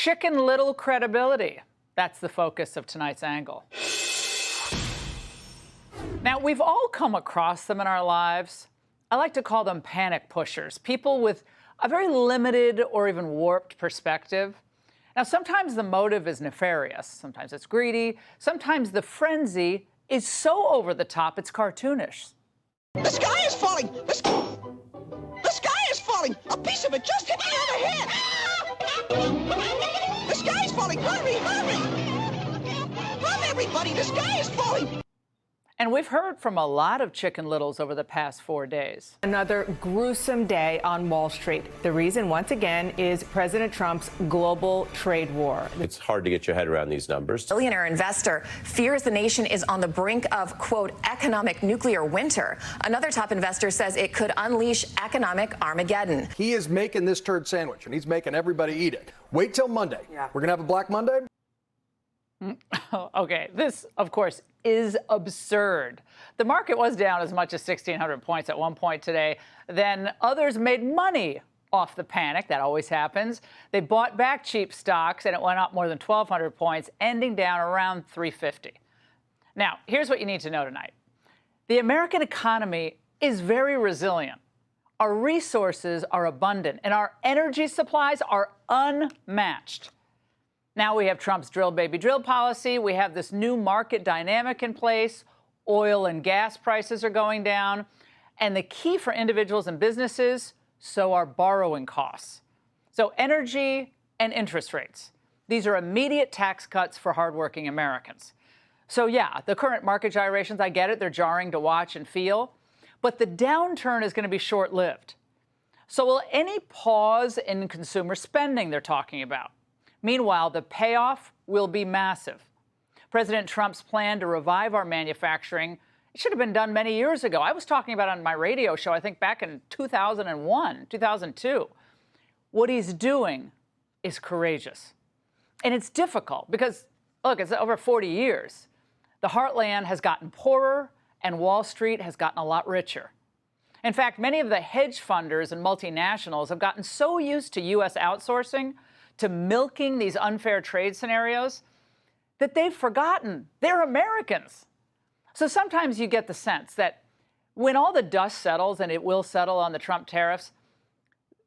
Chicken Little credibility. That's the focus of tonight's angle. Now, we've all come across them in our lives. I like to call them panic pushers, people with a very limited or even warped perspective. Now, sometimes the motive is nefarious. Sometimes it's greedy. Sometimes the frenzy is so over the top, it's cartoonish. The sky is falling! The sky is falling! A piece of it just hit me on the head! The sky is falling! Hurry, hurry! Run, everybody! The sky is falling! And we've heard from a lot of Chicken Littles over the past 4 days. Another gruesome day on Wall Street. The reason, once again, is President Trump's global trade war. It's hard to get your head around these numbers. Billionaire investor fears the nation is on the brink of, quote, economic nuclear winter. Another top investor says it could unleash economic Armageddon. He is making this turd sandwich, and he's making everybody eat it. Wait till Monday. Yeah. We're going to have a Black Monday? Okay, this, of course, is absurd. The market was down as much as 1,600 points at one point today. Then others made money off the panic. That always happens. They bought back cheap stocks, and it went up more than 1,200 points, ending down around 350. Now, here's what you need to know tonight. The American economy is very resilient. Our resources are abundant, and our energy supplies are unmatched. Now we have Trump's drill, baby, drill policy. We have this new market dynamic in place. Oil and gas prices are going down. And the key for individuals and businesses, so are borrowing costs. So energy and interest rates. These are immediate tax cuts for hardworking Americans. So yeah, the current market gyrations, I get it. They're jarring to watch and feel. But the downturn is going to be short-lived. So will any pause in consumer spending they're talking about? Meanwhile, the payoff will be massive. President Trump's plan to revive our manufacturing, it should have been done many years ago. I was talking about it on my radio show, I think back in 2001, 2002. What he's doing is courageous. And it's difficult because, look, it's over 40 years. The heartland has gotten poorer and Wall Street has gotten a lot richer. In fact, many of the hedge funders and multinationals have gotten so used to U.S. outsourcing, to milking these unfair trade scenarios, that they've forgotten they're Americans. So sometimes you get the sense that when all the dust settles, and it will settle on the Trump tariffs,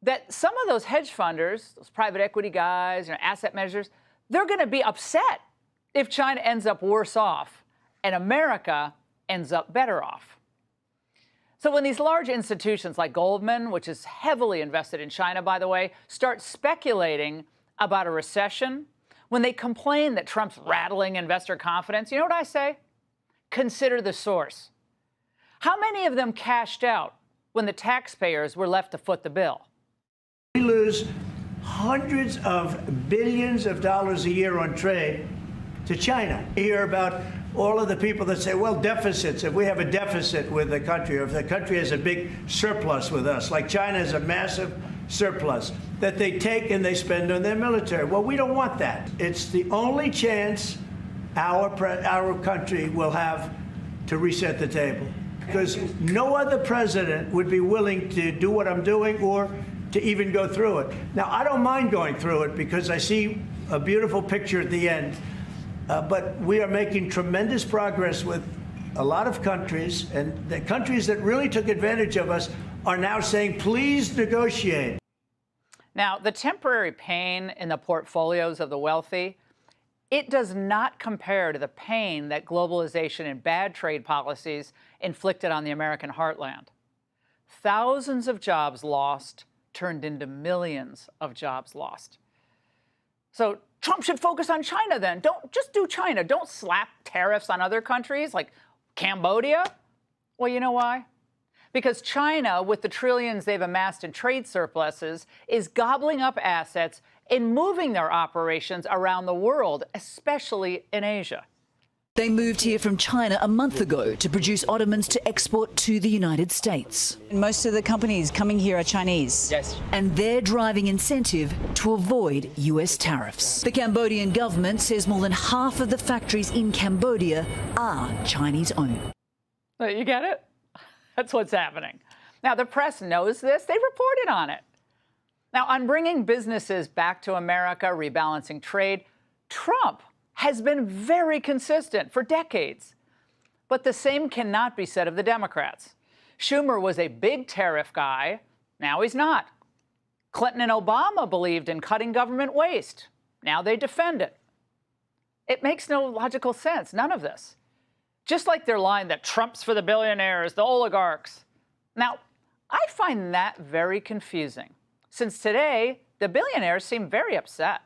that some of those hedge funders, those private equity guys, asset managers, they're going to be upset if China ends up worse off and America ends up better off. So when these large institutions like Goldman, which is heavily invested in China, by the way, start speculating about a recession, when they complain that Trump's rattling investor confidence, you know what I say? Consider the source. How many of them cashed out when the taxpayers were left to foot the bill? We lose hundreds of billions of dollars a year on trade to China. You hear about all of the people that say, well, deficits, if we have a deficit with the country, or if the country has a big surplus with us, like China has a massive surplus, that they take and they spend on their military. Well, we don't want that. It's the only chance our country will have to reset the table, because no other president would be willing to do what I'm doing or to even go through it. Now, I don't mind going through it because I see a beautiful picture at the end. But we are making tremendous progress with a lot of countries, and the countries that really took advantage of us are now saying, please negotiate. Now, the temporary pain in the portfolios of the wealthy, it does not compare to the pain that globalization and bad trade policies inflicted on the American heartland. Thousands of jobs lost turned into millions of jobs lost. So Trump should focus on China then. Don't just do China. Don't slap tariffs on other countries like Cambodia. Well, you know why? Because China, with the trillions they've amassed in trade surpluses, is gobbling up assets and moving their operations around the world, especially in Asia. They moved here from China a month ago to produce ottomans to export to the United States. Most of the companies coming here are Chinese. Yes. And their driving incentive to avoid US tariffs. The Cambodian government says more than half of the factories in Cambodia are Chinese-owned. You get it? That's what's happening. Now, the press knows this. They reported on it. Now, on bringing businesses back to America, rebalancing trade, Trump has been very consistent for decades. But the same cannot be said of the Democrats. Schumer was a big tariff guy. Now he's not. Clinton and Obama believed in cutting government waste. Now they defend it. It makes no logical sense, none of this. Just like their line that Trump's for the billionaires, the oligarchs. Now, I find that very confusing, since today the billionaires seem very upset.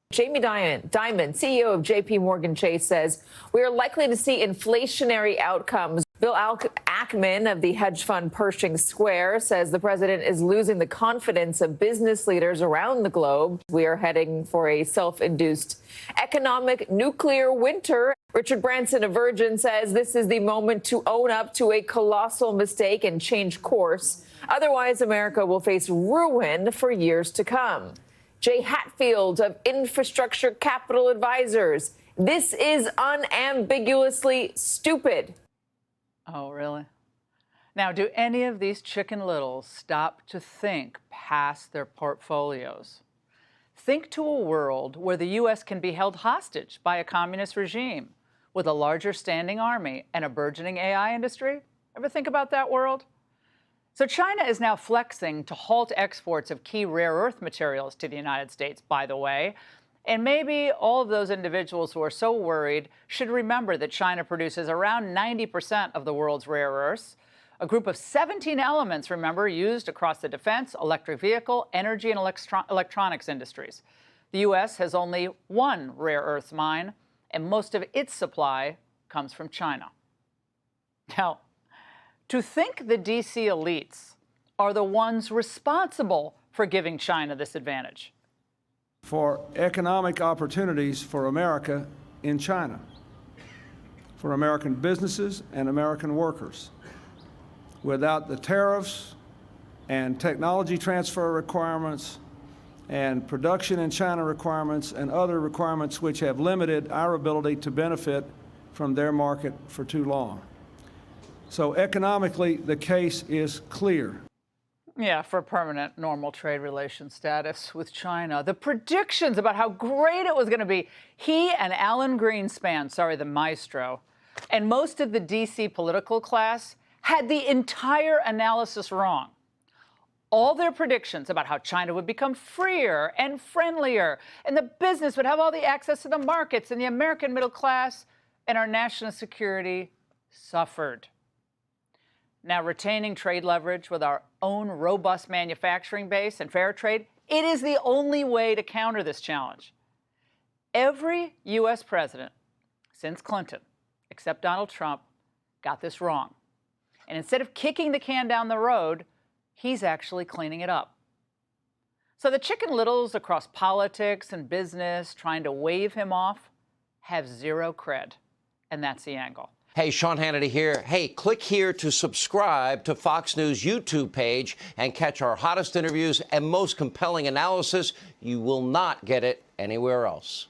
Jamie Dimon, CEO of J.P. Morgan Chase, says we are likely to see inflationary outcomes. Bill Ackman of the hedge fund Pershing Square says the president is losing the confidence of business leaders around the globe. We are heading for a self-induced economic nuclear winter. Richard Branson of Virgin says this is the moment to own up to a colossal mistake and change course. Otherwise, America will face ruin for years to come. Jay Hatfield of Infrastructure Capital Advisors. This is unambiguously stupid. Oh, really? Now, do any of these Chicken Littles stop to think past their portfolios? Think to a world where the U.S. can be held hostage by a communist regime with a larger standing army and a burgeoning AI industry? Ever think about that world? So China is now flexing to halt exports of key rare earth materials to the United States, by the way. And maybe all of those individuals who are so worried should remember that China produces around 90% of the world's rare earths, a group of 17 elements, remember, used across the defense, electric vehicle, energy, and electronics industries. The U.S. has only one rare earths mine, and most of its supply comes from China. Now, to think the D.C. elites are the ones responsible for giving China this advantage. For economic opportunities for America in China, for American businesses and American workers. Without the tariffs and technology transfer requirements and production in China requirements and other requirements which have limited our ability to benefit from their market for too long. So economically, the case is clear. Yeah, for permanent normal trade relation status with China. The predictions about how great it was going to be, he and Alan Greenspan, the maestro, and most of the D.C. political class had the entire analysis wrong. All their predictions about how China would become freer and friendlier, and the business would have all the access to the markets, and the American middle class and our national security suffered. Now, retaining trade leverage with our own robust manufacturing base and fair trade, it is the only way to counter this challenge. Every U.S. president since Clinton, except Donald Trump, got this wrong. And instead of kicking the can down the road, he's actually cleaning it up. So the Chicken Littles across politics and business trying to wave him off have zero cred. And that's the angle. Hey, Sean Hannity here. Hey, click here to subscribe to Fox News YouTube page and catch our hottest interviews and most compelling analysis. You will not get it anywhere else.